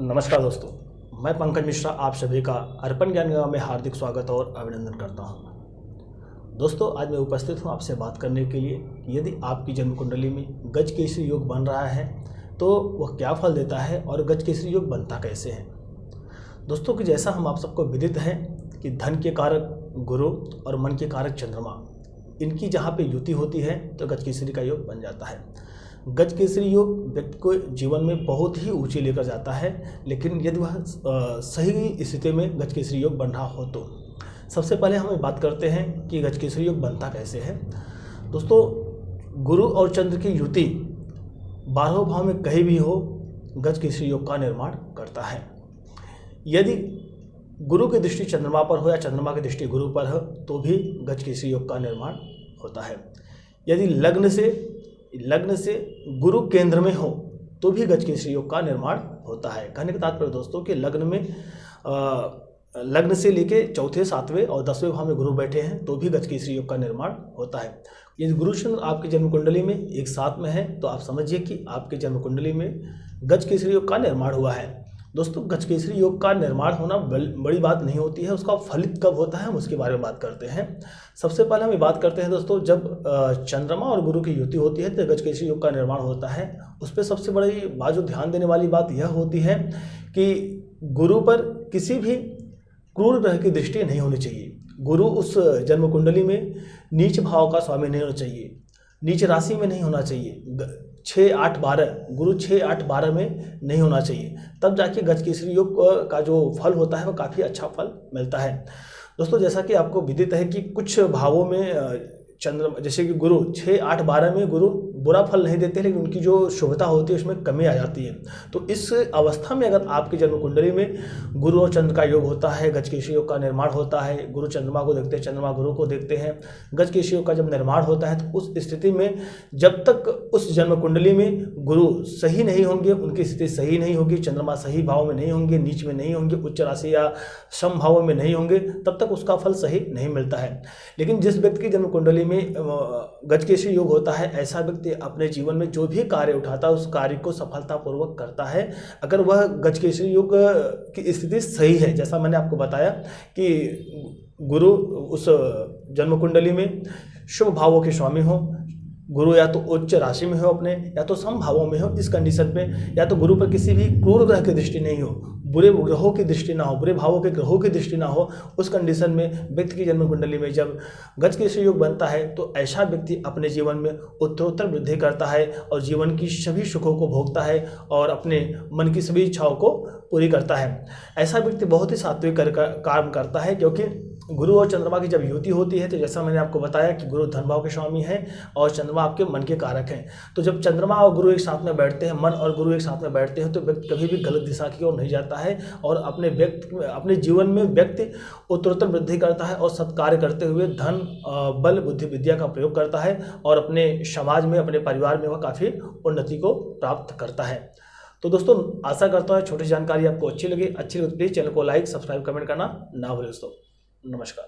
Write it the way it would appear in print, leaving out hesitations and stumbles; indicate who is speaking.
Speaker 1: नमस्कार दोस्तों, मैं पंकज मिश्रा आप सभी का अर्पण ज्ञान गंगा में हार्दिक स्वागत और अभिनंदन करता हूं। दोस्तों, आज मैं उपस्थित हूं आपसे बात करने के लिए कि यदि आपकी जन्म कुंडली में गज केसरी योग बन रहा है तो वह क्या फल देता है और गज केसरी योग बनता कैसे है। दोस्तों, कि जैसा हम आप सबको विदित है कि धन के कारक गुरु और मन के कारक चंद्रमा, इनकी जहाँ पे युति होती है तो गज केसरी का योग बन जाता है। गज केसरी योग व्यक्ति को जीवन में बहुत ही ऊंचे लेकर जाता है, लेकिन यदि वह सही स्थिति में गज केसरी योग बन रहा हो तो सबसे पहले हम बात करते हैं कि गज केसरी योग बनता कैसे है। दोस्तों, गुरु और चंद्र की युति 12वें भाव में कहीं भी हो, गज केसरी योग का निर्माण करता है। यदि गुरु की दृष्टि चंद्रमा पर हो या चंद्रमा की दृष्टि गुरु पर हो तो भी गज केसरी योग का निर्माण होता है। यदि लग्न से गुरु केंद्र में हो तो भी गज केसरी योग का निर्माण होता है। कहने का तात्पर्य दोस्तों कि लग्न से लेके चौथे, 7वें और 10वें भाव में गुरु बैठे हैं तो भी गज केसरी योग का निर्माण होता है। यदि गुरु चंद्र आपकी जन्म कुंडली में एक साथ में है तो आप समझिए कि आपकी जन्म कुंडली में गज केसरी योग का निर्माण हुआ है। दोस्तों, गज केसरी योग का निर्माण होना बड़ी बात नहीं होती है, उसका फलित कब होता है हम उसके बारे में बात करते हैं। सबसे पहले हम ये बात करते हैं दोस्तों, जब चंद्रमा और गुरु की युति होती है तो गज केसरी योग का निर्माण होता है। उस पर सबसे बड़ी बात, जो ध्यान देने वाली बात यह होती है कि गुरु पर किसी भी क्रूर ग्रह की दृष्टि नहीं होनी चाहिए। गुरु उस जन्म कुंडली में नीच भाव का स्वामी नहीं होना चाहिए, नीच राशि में नहीं होना चाहिए। 6, 8, 12 गुरु 6, 8, 12 में नहीं होना चाहिए, तब जाके गज केसरी योग का जो फल होता है वो काफ़ी अच्छा फल मिलता है। दोस्तों, जैसा कि आपको विदित है कि कुछ भावों में चंद्रमा, जैसे कि गुरु 6, 8, 12 में गुरु बुरा फल नहीं देते, लेकिन उनकी जो शुभता होती है उसमें कमी आ जाती है। तो इस अवस्था में अगर आपकी जन्म कुंडली में गुरु और चंद्र का योग होता है, गज केसरी योग का निर्माण होता है, गुरु चंद्रमा को देखते हैं, चंद्रमा गुरु को देखते हैं, गज केसरी योग का जब निर्माण होता है तो उस स्थिति में जब तक उस जन्म कुंडली में गुरु सही नहीं होंगे, उनकी स्थिति सही नहीं होगी, चंद्रमा सही भाव में नहीं होंगे, नीच में नहीं होंगे, उच्च राशि या सम भाव में नहीं होंगे, तब तक उसका फल सही नहीं मिलता है। लेकिन जिस व्यक्ति की जन्म कुंडली में गज केसरी योग होता है, ऐसा व्यक्ति अपने जीवन में जो भी कार्य उठाता है उस कार्य को सफलतापूर्वक करता है, अगर वह गज केसरी योग की स्थिति सही है। जैसा मैंने आपको बताया कि गुरु उस जन्म कुंडली में शुभ भावों के स्वामी हो, गुरु या तो उच्च राशि में हो अपने, या तो सम भावों में हो। इस कंडीशन में या तो गुरु पर किसी भी क्रूर ग्रह की दृष्टि नहीं हो, बुरे ग्रहों की दृष्टि ना हो, बुरे भावों के ग्रहों की दृष्टि ना हो, उस कंडीशन में व्यक्ति की जन्म कुंडली में जब गज केसरी योग बनता है तो ऐसा व्यक्ति अपने जीवन में उत्तरोत्तर वृद्धि करता है और जीवन की सभी सुखों को भोगता है और अपने मन की सभी इच्छाओं को पूरी करता है। ऐसा व्यक्ति बहुत ही सात्विक काम करता है, क्योंकि गुरु और चंद्रमा की जब युति होती है तो जैसा मैंने आपको बताया कि गुरु धन भाव के स्वामी हैं और चंद्रमा आपके मन के कारक हैं। तो जब चंद्रमा और गुरु एक साथ में बैठते हैं, मन और गुरु एक साथ में बैठते हैं, तो व्यक्ति कभी भी गलत दिशा की ओर नहीं जाता है और अपने जीवन में व्यक्ति उत्तरोत्तर वृद्धि करता है और सत्कार्य करते हुए धन, बल, बुद्धि, विद्या का प्रयोग करता है और अपने समाज में, अपने परिवार में वह काफ़ी उन्नति को प्राप्त करता है। तो दोस्तों, आशा करता हूँ छोटी जानकारी आपको अच्छी लगी तो प्लीज़ चैनल को लाइक, सब्सक्राइब, कमेंट करना ना भूलें दोस्तों। नमस्कार।